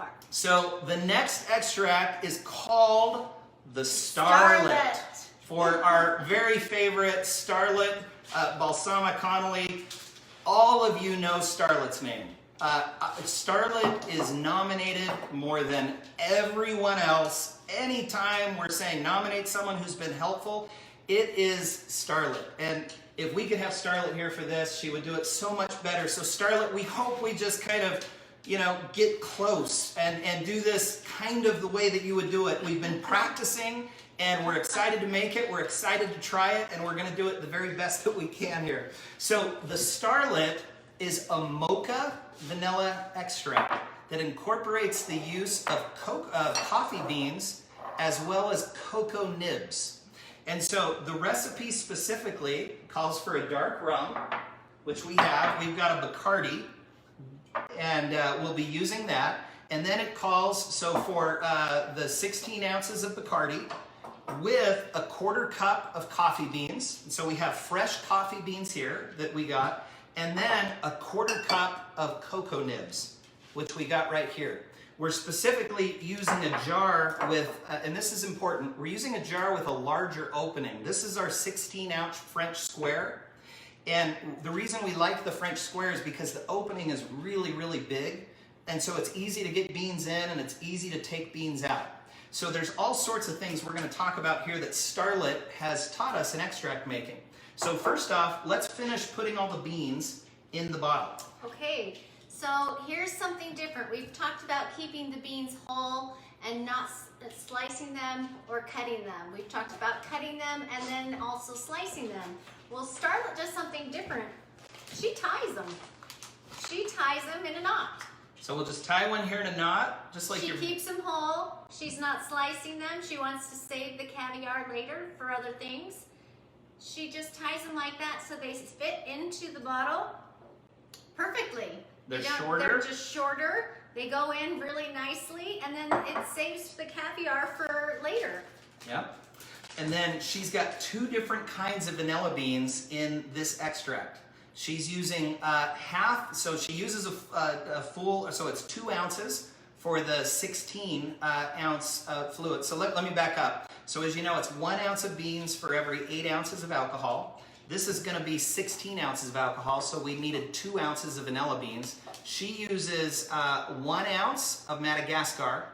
far. So the next extract is called the Starlette. For our very favorite Starlette, Balsamic Connolly. All of you know Starlette's name. Starlette is nominated more than everyone else. Anytime we're saying nominate someone who's been helpful, it is Starlette. And if we could have Starlette here for this, she would do it so much better. So Starlette, we hope we just kind of, get close and do this kind of the way that you would do it. We've been practicing and we're excited to make it. We're excited to try it, and we're going to do it the very best that we can here. So the Starlette is a Mocha vanilla extract that incorporates the use of coffee beans as well as cocoa nibs. And so the recipe specifically calls for a dark rum, which we have. We've got a Bacardi, and we'll be using that. And then it calls, so for the 16 ounces of Bacardi, with a 1/4 cup of coffee beans. So we have fresh coffee beans here that we got, and then a 1/4 cup of cocoa nibs, which we got right here. We're specifically using a jar with, and this is important, we're using a jar with a larger opening. This is our 16-ounce French square. And the reason we like the French square is because the opening is really, really big. And so it's easy to get beans in and it's easy to take beans out. So there's all sorts of things we're going to talk about here that Starlette has taught us in extract making. So first off, let's finish putting all the beans in the bottle. Okay, so here's something different. We've talked about keeping the beans whole and not slicing them or cutting them. We've talked about cutting them and then also slicing them. Well, Starlette does something different. She ties them. She ties them in a knot. So we'll just tie one here in a knot, just like she keeps them whole. She's not slicing them. She wants to save the caviar later for other things. She just ties them like that so they fit into the bottle perfectly. They're shorter. They're just shorter. They go in really nicely, and then it saves the caviar for later. Yep. And then she's got 2 different kinds of vanilla beans in this extract. She's using half, so she uses a full, so it's 2 ounces for the 16 ounce fluid. So let me back up. So as you know, it's 1 ounce of beans for every 8 ounces of alcohol. This is going to be 16 ounces of alcohol, so we needed 2 ounces of vanilla beans. She uses 1 ounce of Madagascar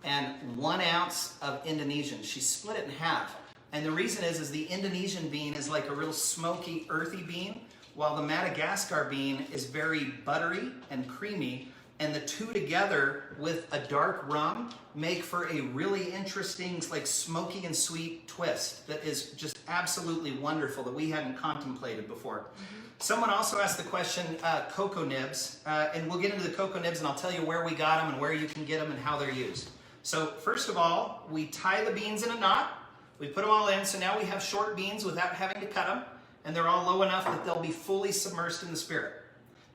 and 1 ounce of Indonesian. She split it in half. And the reason is the Indonesian bean is like a real smoky, earthy bean, while the Madagascar bean is very buttery and creamy, and the 2 together with a dark rum make for a really interesting, like smoky and sweet twist that is just absolutely wonderful that we hadn't contemplated before. Someone also asked the question, cocoa nibs, and we'll get into the cocoa nibs and I'll tell you where we got them and where you can get them and how they're used. So first of all, we tie the beans in a knot, we put them all in, so now we have short beans without having to cut them, and they're all low enough that they'll be fully submersed in the spirit.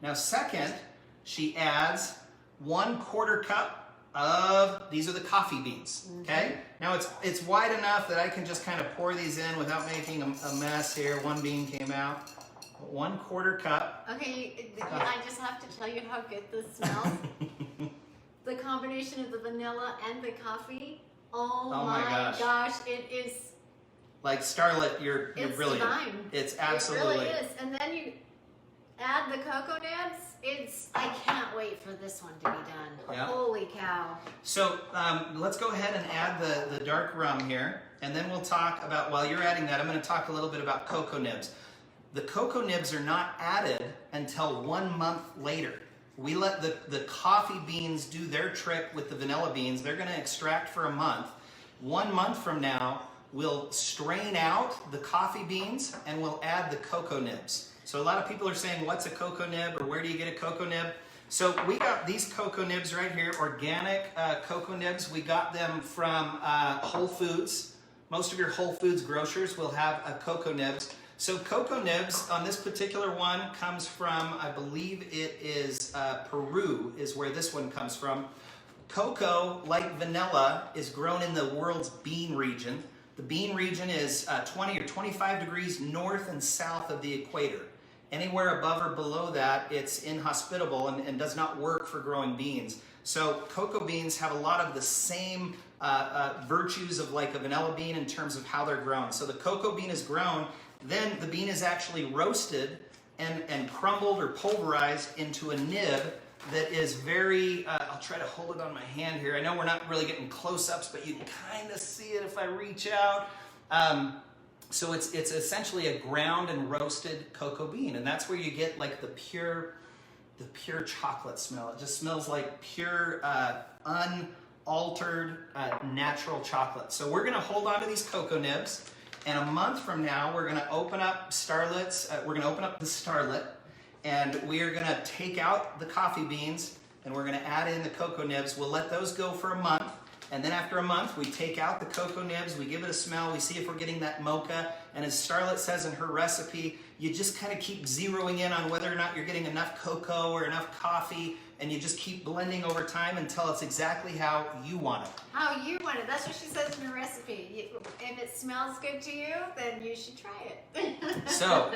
Now second, she adds 1/4 cup of, these are the coffee beans, okay? Now it's wide enough that I can just kind of pour these in without making a mess here. 1 bean came out. 1/4 cup. Okay, I just have to tell you how good this smells. The combination of the vanilla and the coffee, oh my gosh, it is... Like Starlette, you're brilliant. Divine. It's absolutely. It really is. And then you add the cocoa nibs. I can't wait for this one to be done. Yeah. Holy cow. So let's go ahead and add the dark rum here. And then we'll talk about, while you're adding that, I'm going to talk a little bit about cocoa nibs. The cocoa nibs are not added until 1 month later. We let the coffee beans do their trick with the vanilla beans. They're going to extract for a month. 1 month from now, we'll strain out the coffee beans and we'll add the cocoa nibs. So a lot of people are saying, what's a cocoa nib or where do you get a cocoa nib? So we got these cocoa nibs right here, organic cocoa nibs. We got them from Whole Foods. Most of your Whole Foods grocers will have cocoa nibs. So cocoa nibs on this particular one comes from, I believe it is Peru is where this one comes from. Cocoa, like vanilla, is grown in the world's bean region. The bean region is 20 or 25 degrees north and south of the equator. Anywhere above or below that, it's inhospitable and does not work for growing beans. So cocoa beans have a lot of the same virtues of like a vanilla bean in terms of how they're grown. So the cocoa bean is grown, then the bean is actually roasted and crumbled or pulverized into a nib that is very, I'll try to hold it on my hand here. I know we're not really getting close-ups, but you can kind of see it if I reach out. So it's essentially a ground and roasted cocoa bean, and that's where you get like the pure chocolate smell. It just smells like pure, unaltered, natural chocolate. So we're gonna hold on to these cocoa nibs, and a month from now, we're gonna open up Starlette's, we're gonna open up the Starlette, and we are gonna take out the coffee beans, and we're gonna add in the cocoa nibs. We'll let those go for a month, and then after a month, we take out the cocoa nibs, we give it a smell, we see if we're getting that mocha, and as Starlette says in her recipe, you just kind of keep zeroing in on whether or not you're getting enough cocoa or enough coffee, and you just keep blending over time until it's exactly how you want it. How you want it. That's what she says in her recipe. If it smells good to you, then you should try it. So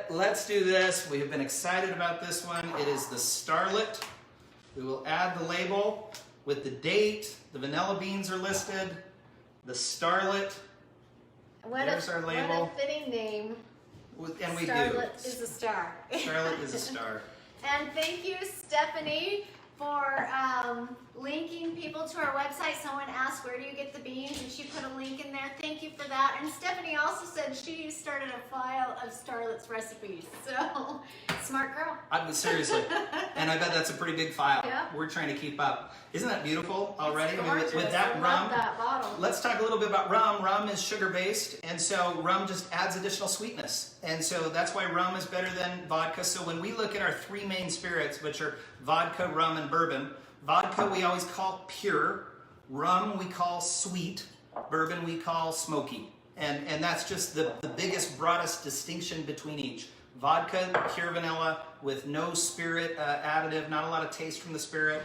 let's do this. We have been excited about this one. It is the Starlette. We will add the label with the date. The vanilla beans are listed. The Starlette. There's our label. What a fitting name. And we Starlette do. is a star. Starlette is a star. And thank you, Stephanie, for linking people to our website. Someone asked, where do you get the beans? And she put a link in there. Thank you for that. And Stephanie also said she started a file of Starlette's recipes. So, smart girl. Seriously. And I bet that's a pretty big file. Yeah. We're trying to keep up. Isn't that beautiful already? It's I mean, with gorgeous. that I rum. love that bottle. Let's talk a little bit about rum. Rum is sugar-based, and so rum just adds additional sweetness. And so that's why rum is better than vodka. So when we look at our three main spirits, which are vodka, rum, and bourbon, vodka we always call pure, rum we call sweet, bourbon we call smoky. And that's just the biggest, broadest distinction between each. Vodka, pure vanilla, with no spirit additive, not a lot of taste from the spirit.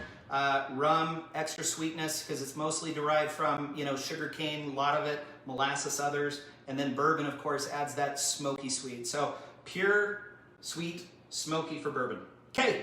Rum, extra sweetness, because it's mostly derived from, sugar cane, a lot of it, molasses, others. And then bourbon, of course, adds that smoky sweet. So pure, sweet, smoky for bourbon. Okay,